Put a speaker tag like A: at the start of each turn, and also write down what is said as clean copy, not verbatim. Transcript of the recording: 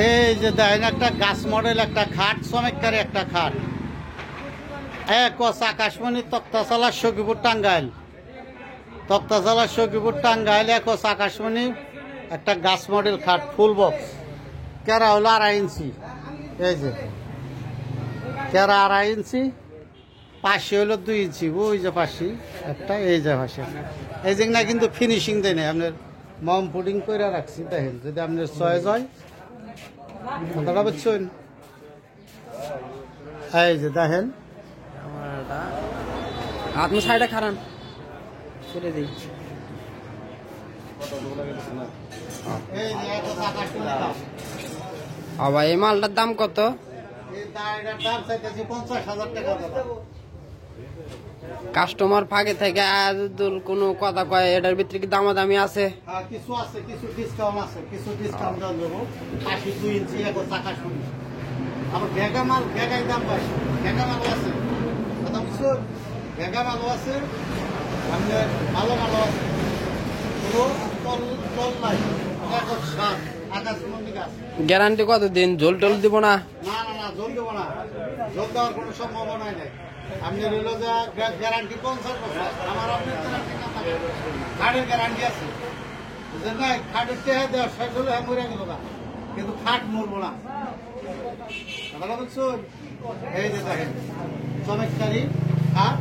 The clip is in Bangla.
A: এই যে দেখেন একটা গাছ মডেল একটা খাট, চমৎকারী একটা খাট। আকাশমণি তক্তাশালা সখীপুর টাঙ্গাইল, তক্তাশালা সখীপুর টাঙ্গাইল আকাশমণি একটা গাছ মডেল খাট, ফুল বক্স। কেরা হলো 2.5 ইঞ্চি। এই যে কেরা 2.5 ইঞ্চি, পাশে হলো 2 ইঞ্চি। ওই যে পাশে একটা, এই যে পাশে এই যে না, কিন্তু ফিনিশিং দেয় না, আপনার মম পুডিং করে রাখছি। দেখেন যদি আপনার চয়েস হয়, কথাটা বুঝছেন? এই যে দেখেন,
B: আপনি সাইডে খারান করে দিই। আবার এই মালটার দাম কত? কাস্টমার ফাঁকে থেকে কোনো কথা কয়, এটার ভিতরে কি দামাদামি আছে?
A: কিছু আছে, কিছু ডিসকাউন্ট আছে, কিছু ডিসকাউন্ট দেবো। 2 ইঞ্চি আকাশমণি। আবার ভেগা মাল, ভেগাই দাম পাই, ভেগা মালও আছে, কথা বুঝছো? ভেগা মালও আছে, আপনার ভালো মালও আছে।
B: গ্যারান্টি কত দিন? ঝোল টোল দিব না?
A: না না না, জল দেবো না, জল দেওয়ার কোনো সম্ভাবনাই নেই। আপনি রইল যে গ্যারান্টি 50 বছর, আমার আপনার গ্যারান্টি না থাকে, খাটের গ্যারান্টি আছে, বুঝলেন না? খাটের টেহা দেওয়া শেষ হলে মরে গেল না, কিন্তু খাট মরবো না। কথা বলছো? এই যে দেখেন চমৎকারী খাট।